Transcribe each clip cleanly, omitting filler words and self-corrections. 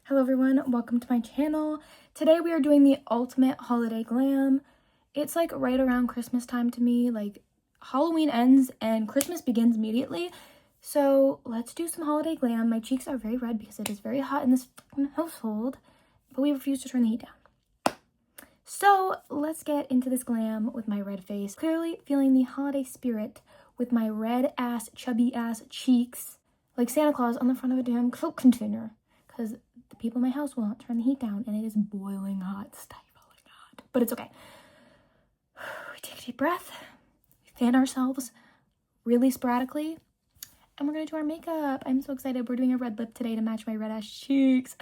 Hello everyone, welcome to my channel. Today we are doing the ultimate holiday glam. It's like right around Christmas time to me, like Halloween ends and Christmas begins immediately. So let's do some holiday glam. My cheeks are very red because it is very hot in this household, but we refuse to turn the heat down. So let's get into this glam with my red face. Clearly feeling the holiday spirit with my red ass, chubby ass cheeks, like Santa Claus on the front of a damn Coke container. Because the people in my house will not turn the heat down and it is boiling hot, stifling hot. But it's okay. We take a deep breath, we fan ourselves really sporadically, and we're gonna do our makeup. I'm so excited. We're doing a red lip today to match my red ass cheeks.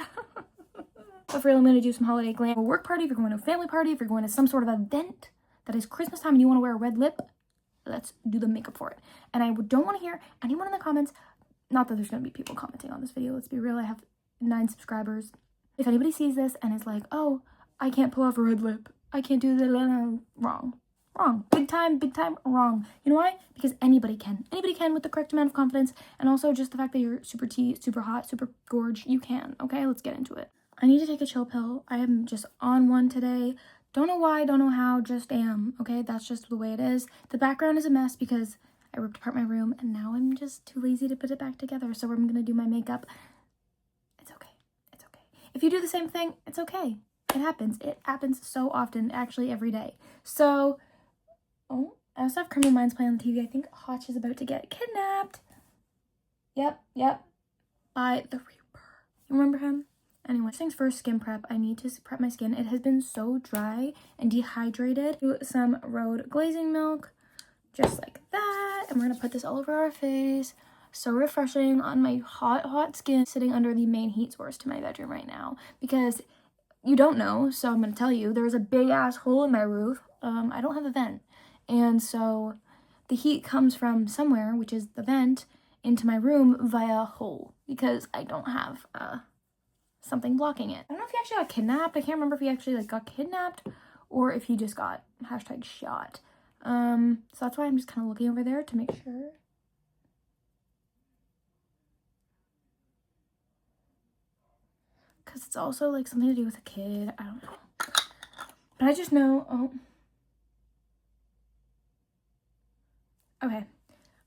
But for real, I'm gonna do some holiday glam. A work party, if you're going to a family party, if you're going to some sort of event that is Christmas time and you wanna wear a red lip, let's do the makeup for it. And I don't wanna hear anyone in the comments, not that there's gonna be people commenting on this video, let's be real, I have 9 subscribers. If anybody sees this and is like, oh, I can't pull off a red lip, I can't do that, wrong. Big time wrong. You know why? Because anybody can with the correct amount of confidence, and also just the fact that you're super tea, super hot, super gorge, you can. Okay, let's get into it. I need to take a chill pill. I am just on one today. Don't know why, don't know how, just am. Okay, that's just the way it is. The background is a mess because I ripped apart my room and now I'm just too lazy to put it back together. So I'm gonna do my makeup. If you do the same thing, it's okay. It happens. It happens so often, actually every day. So, oh, I also have Criminal Minds playing on the TV. I think Hotch is about to get kidnapped. Yep. By the Reaper. You remember him? Anyway, things first, skin prep. I need to prep my skin. It has been so dry and dehydrated. Do some Rhode glazing milk, just like that. And we're gonna put this all over our face. So refreshing on my hot skin, sitting under the main heat source to my bedroom right now, because you don't know, so I'm gonna tell you, there's a big ass hole in my roof. I don't have a vent, and so the heat comes from somewhere, which is the vent, into my room via a hole, because I don't have something blocking it. I don't know if he actually got kidnapped. I can't remember if he actually got kidnapped or if he just got #shot. So that's why I'm just kind of looking over there to make sure. Because it's also like something to do with a kid. I don't know. But I just know, okay.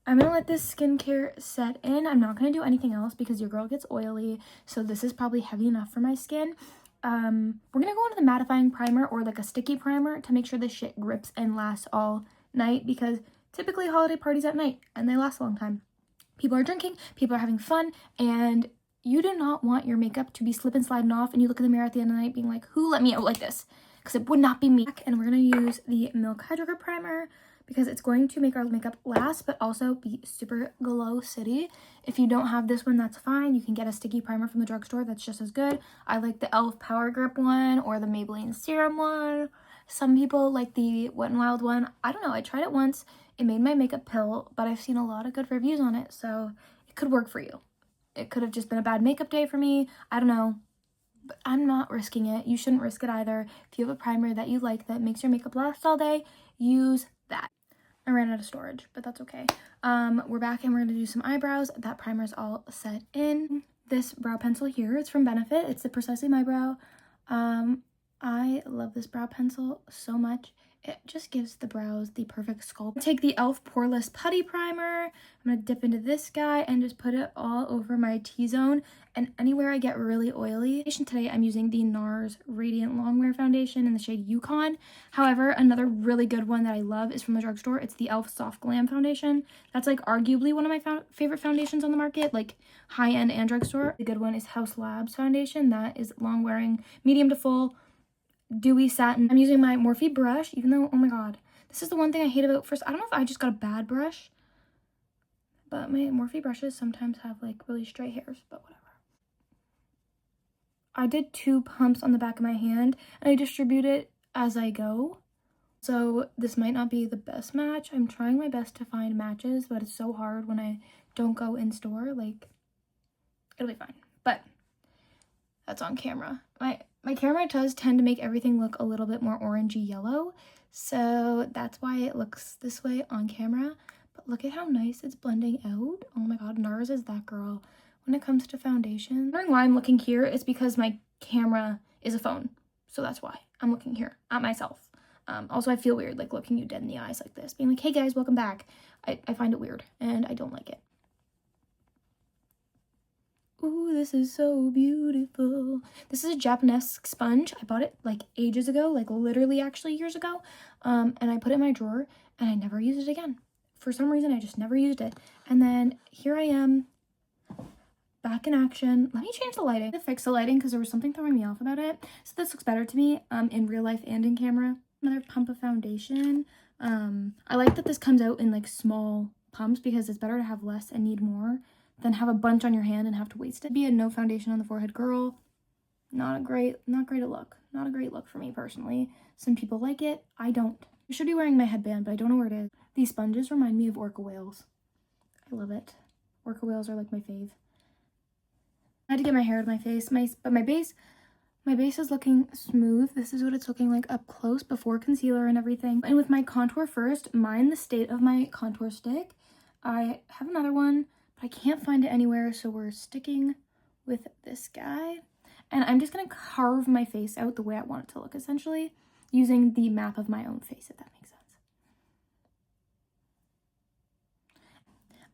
I'm going to let this skincare set in. I'm not going to do anything else because your girl gets oily. So this is probably heavy enough for my skin. We're going to go into the mattifying primer or like a sticky primer to make sure this shit grips and lasts all night. Because typically holiday parties at night and they last a long time. People are drinking, people are having fun, and you do not want your makeup to be slip and sliding off and you look in the mirror at the end of the night being like, who let me out like this? Because it would not be me. And we're going to use the Milk Hydro Grip Primer because it's going to make our makeup last but also be super glow city. If you don't have this one, that's fine. You can get a sticky primer from the drugstore. That's just as good. I like the e.l.f. Power Grip one or the Maybelline Serum one. Some people like the Wet n Wild one. I don't know. I tried it once. It made my makeup pill, but I've seen a lot of good reviews on it, so it could work for you. It could have just been a bad makeup day for me. I don't know, but I'm not risking it. You shouldn't risk it either. If you have a primer that you like that makes your makeup last all day, use that. I ran out of storage, but that's okay. We're back and we're gonna do some eyebrows. That primer's all set in. This brow pencil here, it's from Benefit. It's the Precisely My Brow. I love this brow pencil so much. It just gives the brows the perfect sculpt. Take the e.l.f. Poreless Putty Primer. I'm going to dip into this guy and just put it all over my T-zone and anywhere I get really oily. Today I'm using the NARS Radiant Longwear Foundation in the shade Yukon. However, another really good one that I love is from the drugstore. It's the e.l.f. Soft Glam Foundation. That's like arguably one of my favorite foundations on the market, like high-end and drugstore. The good one is Haus Labs Foundation. That is long wearing, medium to full, dewy satin. I'm using my Morphe brush, even though, oh my god, this is the one thing I hate about first. I don't know if I just got a bad brush, but my Morphe brushes sometimes have like really stray hairs, but whatever. I did 2 pumps on the back of my hand and I distribute it as I go. So this might not be the best match. I'm trying my best to find matches, but it's so hard when I don't go in store. Like, it'll be fine, but that's on camera. My camera does tend to make everything look a little bit more orangey yellow, so that's why it looks this way on camera. But look at how nice it's blending out. Oh my god, NARS is that girl. when it comes to foundation. Wondering why I'm looking here is because my camera is a phone. So that's why I'm looking here at myself. Also, I feel weird like looking you dead in the eyes like this, being like, hey guys, welcome back. I find it weird and I don't like it. Ooh, this is so beautiful. This is a Japanese sponge. I bought it like ages ago, like literally actually years ago. And I put it in my drawer and I never used it again. For some reason, I just never used it. And then here I am back in action. Let me change the lighting. To fix the lighting because there was something throwing me off about it. So this looks better to me in real life and in camera. Another pump of foundation. I like that this comes out in like small pumps because it's better to have less and need more than have a bunch on your hand and have to waste it. Be a no foundation on the forehead girl. Not great a look. Not a great look for me personally. Some people like it. I don't. I should be wearing my headband, but I don't know where it is. These sponges remind me of orca whales. I love it. Orca whales are like my fave. I had to get my hair out of my face, but my base is looking smooth. This is what it's looking like up close before concealer and everything. And with my contour first, mind the state of my contour stick. I have another one, but I can't find it anywhere, so we're sticking with this guy. And I'm just gonna carve my face out the way I want it to look, essentially, using the map of my own face, if that makes sense.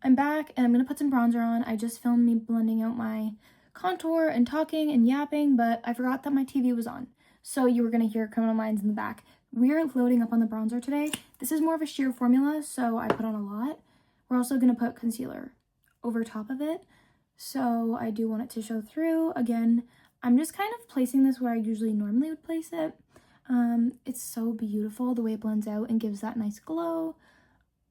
I'm back, and I'm gonna put some bronzer on. I just filmed me blending out my contour and talking and yapping, but I forgot that my TV was on. So you were gonna hear Criminal Minds in the back. We're loading up on the bronzer today. This is more of a sheer formula, so I put on a lot. We're also gonna put concealer over top of it. So I do want it to show through. Again, I'm just kind of placing this where I usually normally would place it. It's so beautiful the way it blends out and gives that nice glow.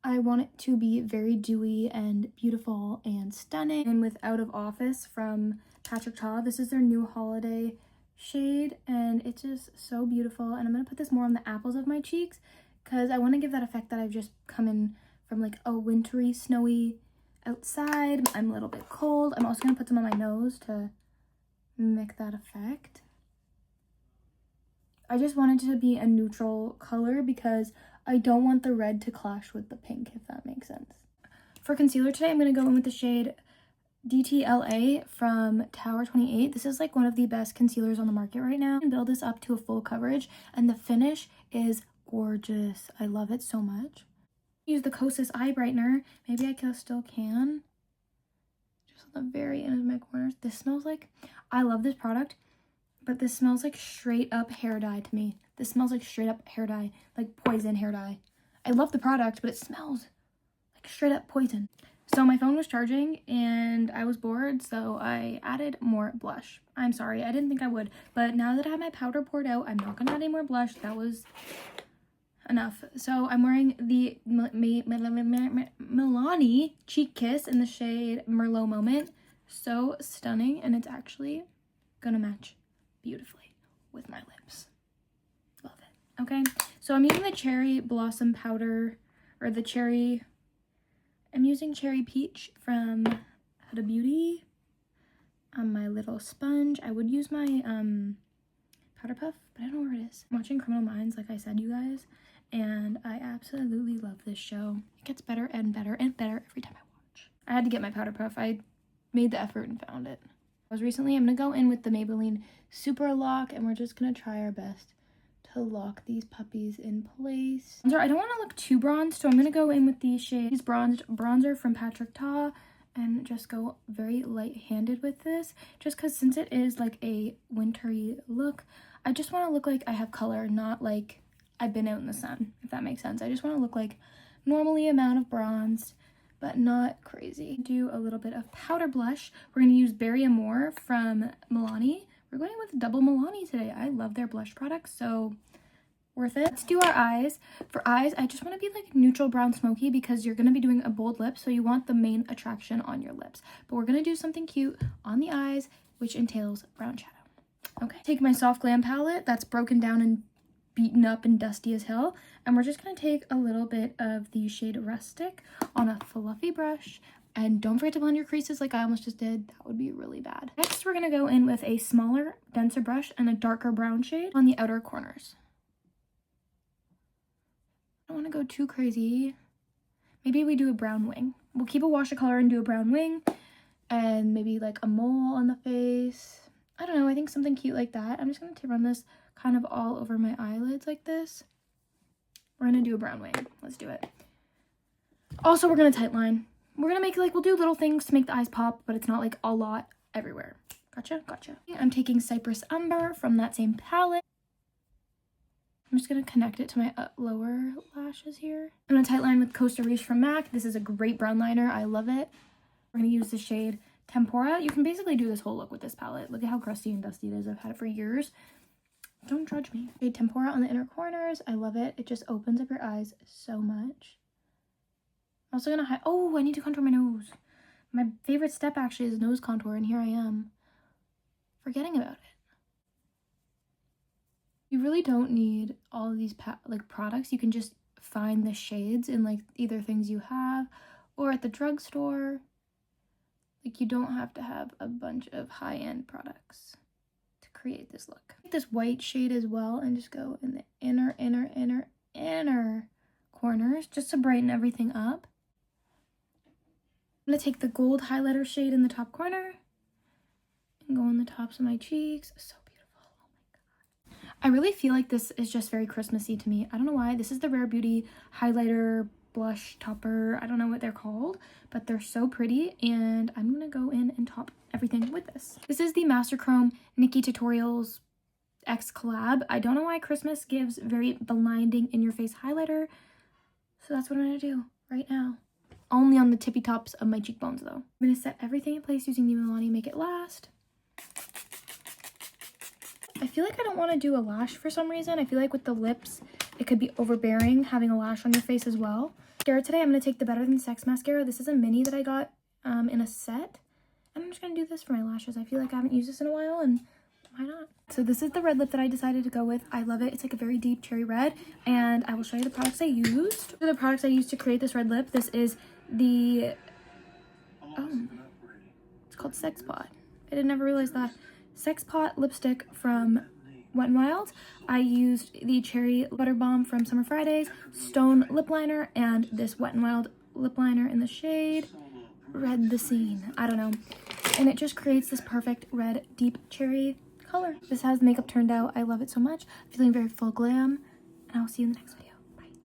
I want it to be very dewy and beautiful and stunning. And with Out of Office from Patrick Ta, this is their new holiday shade and it's just so beautiful. And I'm going to put this more on the apples of my cheeks because I want to give that effect that I've just come in from like a wintry, snowy outside. I'm a little bit cold. I'm also going to put some on my nose to make that effect. I just wanted it to be a neutral color because I don't want the red to clash with the pink, if that makes sense. For concealer today, I'm going to go in with the shade DTLA from Tower 28. This is like one of the best concealers on the market right now. And build this up to a full coverage, and the finish is gorgeous. I love it so much. Use the Kosas eye brightener. Maybe I still can. Just on the very end of my corners. This smells like, I love this product, but this smells like straight up hair dye to me. This smells like straight up hair dye, like poison hair dye. I love the product, but it smells like straight up poison. So my phone was charging and I was bored, so I added more blush. I'm sorry, I didn't think I would, but now that I have my powder poured out, I'm not gonna add any more blush. That was enough. So I'm wearing the Milani Cheek Kiss in the shade Merlot Moment. So stunning, and it's actually gonna match beautifully with my lips. Love it. Okay, so I'm using the Cherry Blossom powder, or the cherry, I'm using Cherry Peach from Huda Beauty on my little sponge. I would use my powder puff, but I don't know where it is. I'm watching Criminal Minds, like I said, you guys, and I absolutely love this show. It gets better and better and better every time I watch. I had to get my powder puff. I made the effort and found it. I'm gonna go in with the Maybelline Super Lock, and we're just gonna try our best to lock these puppies in place. I don't want to look too bronzed, so I'm gonna go in with these shades bronzer from Patrick Ta and just go very light-handed with this, just because since it is like a wintry look, I just want to look like I have color, not like I've been out in the sun, if that makes sense. I just want to look like normally amount of bronzed, but not crazy. Do a little bit of powder blush. We're going to use Berry Amore from Milani. We're going with double Milani today. I love their blush products, so worth it. Let's do our eyes. For eyes, I just want to be like neutral brown smoky because you're going to be doing a bold lip, so you want the main attraction on your lips. But we're going to do something cute on the eyes, which entails brown shadow. Okay, take my Soft Glam palette that's broken down and beaten up and dusty as hell, and we're just going to take a little bit of the shade Rustic on a fluffy brush. And don't forget to blend your creases like I almost just did. That would be really bad. Next, we're going to go in with a smaller, denser brush and a darker brown shade on the outer corners. I don't want to go too crazy. Maybe we do a brown wing. We'll keep a wash of color and do a brown wing. and maybe like a mole on the face. I don't know, I think something cute like that. I'm just going to run this kind of all over my eyelids like this. We're going to do a brown wing. Let's do it. Also, we're going to tightline. We're going to make like, we'll do little things to make the eyes pop, but it's not like a lot everywhere. Gotcha? Gotcha. I'm taking Cypress Umber from that same palette. I'm just going to connect it to my lower lashes here. I'm going to tightline with Costa Riche from MAC. This is a great brown liner. I love it. We're going to use the shade Tempora. You can basically do this whole look with this palette. Look at how crusty and dusty it is. I've had it for years. Don't judge me. Shade Tempora on the inner corners. I love it. It just opens up your eyes so much. I'm also going to oh, I need to contour my nose. My favorite step actually is nose contour, and here I am forgetting about it. You really don't need all of these like products. You can just find the shades in like either things you have or at the drugstore. Like you don't have to have a bunch of high-end products to create this look. Take this white shade as well and just go in the inner corners just to brighten everything up. I'm gonna take the gold highlighter shade in the top corner and go on the tops of my cheeks. So beautiful. Oh my god. I really feel like this is just very Christmassy to me. I don't know why. This is the Rare Beauty highlighter blush topper. I don't know what they're called, but they're so pretty, and I'm gonna go in and top everything with this. This is the Master Chrome Nikkie Tutorials X collab. I don't know why Christmas gives very blinding in your face highlighter, so that's what I'm gonna do right now. Only on the tippy tops of my cheekbones though. I'm gonna set everything in place using the Milani Make It Last. I feel like I don't want to do a lash for some reason. I feel like with the lips, it could be overbearing having a lash on your face as well. Mascara today, I'm going to take the Better Than Sex mascara. This is a mini that I got in a set. And I'm just going to do this for my lashes. I feel like I haven't used this in a while, and why not? So this is the red lip that I decided to go with. I love it. It's like a very deep cherry red, and I will show you the products I used. These are the products I used to create this red lip. This is the, it's called Sex Pot. I didn't ever realize that. Sex Pot lipstick from Wet n Wild. I used the Cherry Butter Bomb from Summer Fridays, Stone lip liner, and this Wet n Wild lip liner in the shade Red the Scene. I don't know. And it just creates this perfect red deep cherry color. This has makeup turned out. I love it so much. Feeling very full glam, and I'll see you in the next video.